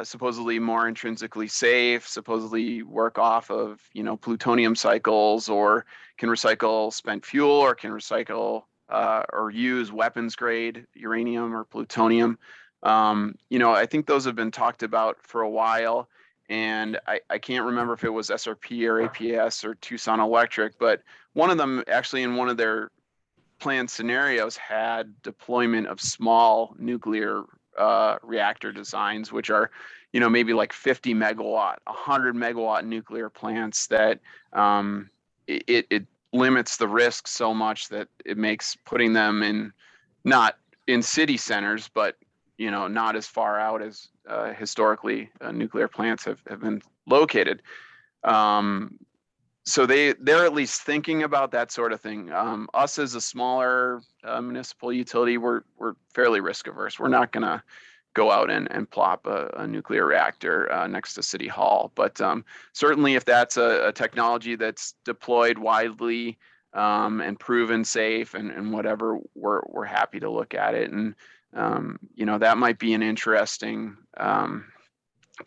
supposedly more intrinsically safe, supposedly work off of, plutonium cycles, or can recycle spent fuel, or can recycle or use weapons grade uranium or plutonium. I think those have been talked about for a while, and I can't remember if it was SRP or APS or Tucson Electric, but one of them actually in one of their planned scenarios had deployment of small nuclear reactor designs, which are, maybe like 50 megawatt, 100 megawatt nuclear plants that it limits the risk so much that it makes putting them in, not in city centers, but, not as far out as historically nuclear plants have been located. So they're at least thinking about that sort of thing. Us as a smaller municipal utility, we're fairly risk averse. We're not going to go out and plop a nuclear reactor next to City Hall. But certainly, if that's a technology that's deployed widely and proven safe and whatever, we're happy to look at it. And that might be an interesting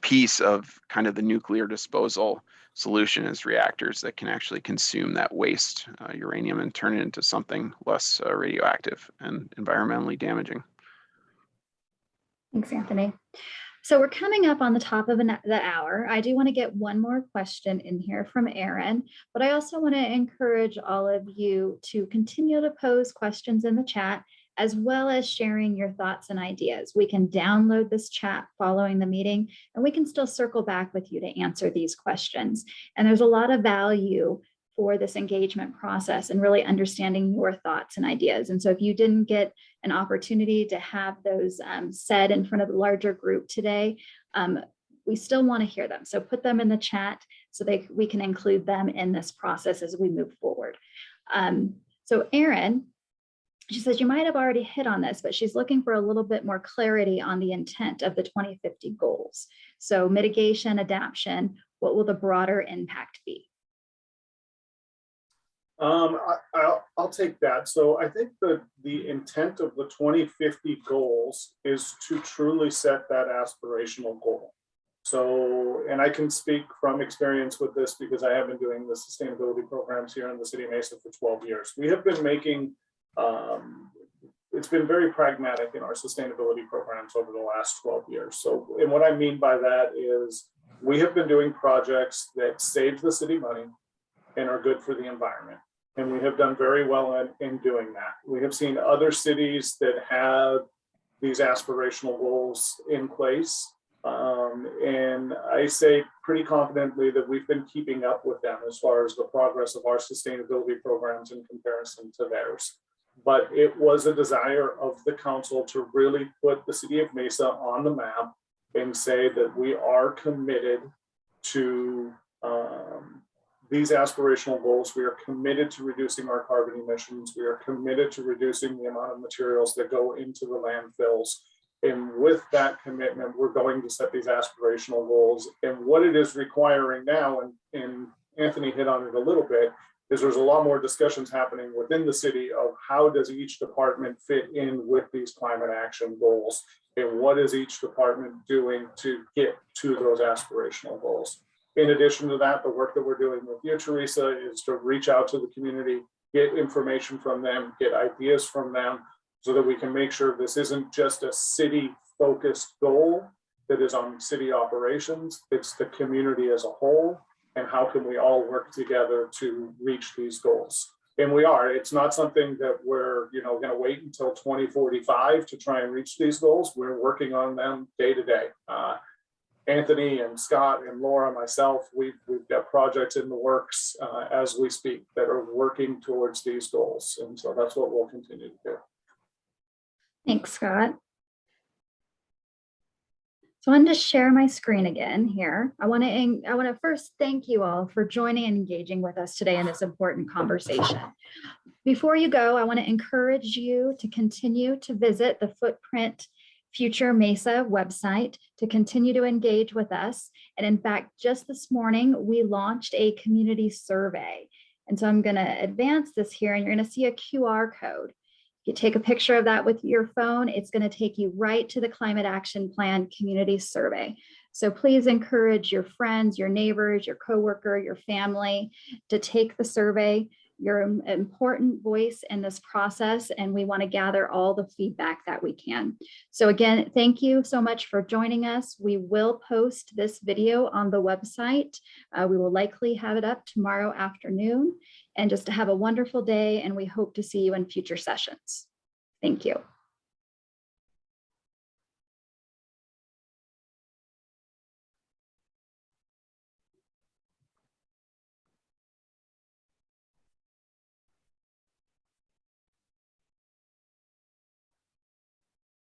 piece of kind of the nuclear disposal solution, is reactors that can actually consume that waste uranium and turn it into something less radioactive and environmentally damaging. Thanks, Anthony. So we're coming up on the top of the hour. I do want to get one more question in here from Aaron, but I also want to encourage all of you to continue to pose questions in the chat, as well as sharing your thoughts and ideas. We can download this chat following the meeting, and we can still circle back with you to answer these questions. And there's a lot of value for this engagement process and really understanding your thoughts and ideas. And so if you didn't get an opportunity to have those said in front of the larger group today, we still want to hear them. So put them in the chat so we can include them in this process as we move forward. So Erin, she says, you might have already hit on this, but she's looking for a little bit more clarity on the intent of the 2050 goals. So mitigation, adaptation, what will the broader impact be? I'll take that. So I think the intent of the 2050 goals is to truly set that aspirational goal. So, and I can speak from experience with this because I have been doing the sustainability programs here in the city of Mesa for 12 years. We have been making it's been very pragmatic in our sustainability programs over the last 12 years. So, and what I mean by that is we have been doing projects that save the city money and are good for the environment. And we have done very well in doing that. We have seen other cities that have these aspirational goals in place. And I say pretty confidently that we've been keeping up with them as far as the progress of our sustainability programs in comparison to theirs. But it was a desire of the council to really put the city of Mesa on the map and say that we are committed to these aspirational goals. We are committed to reducing our carbon emissions. We are committed to reducing the amount of materials that go into the landfills. And with that commitment, we're going to set these aspirational goals. And what it is requiring now, and Anthony hit on it a little bit, is there's a lot more discussions happening within the city of how does each department fit in with these climate action goals, and what is each department doing to get to those aspirational goals. In addition to that, the work that we're doing with you, Teresa, is to reach out to the community, get information from them, get ideas from them, so that we can make sure this isn't just a city-focused goal that is on city operations, it's the community as a whole, and how can we all work together to reach these goals. And we are. It's not something that we're going to wait until 2045 to try and reach these goals. We're working on them day to day. Anthony and Scott and Laura, myself, we've got projects in the works as we speak that are working towards these goals. And so that's what we'll continue to do. Thanks, Scott. So I wanted to share my screen again here. I want to first thank you all for joining and engaging with us today in this important conversation. Before you go, I want to encourage you to continue to visit the Footprint Future Mesa website to continue to engage with us. And in fact, just this morning, we launched a community survey. And so I'm going to advance this here, and you're going to see a QR code. You take a picture of that with your phone, it's going to take you right to the Climate Action Plan Community Survey. So please encourage your friends, your neighbors, your coworker, your family to take the survey. You're an important voice in this process, and we want to gather all the feedback that we can. So again, thank you so much for joining us. We will post this video on the website. We will likely have it up tomorrow afternoon. And just to have a wonderful day, and we hope to see you in future sessions. Thank you.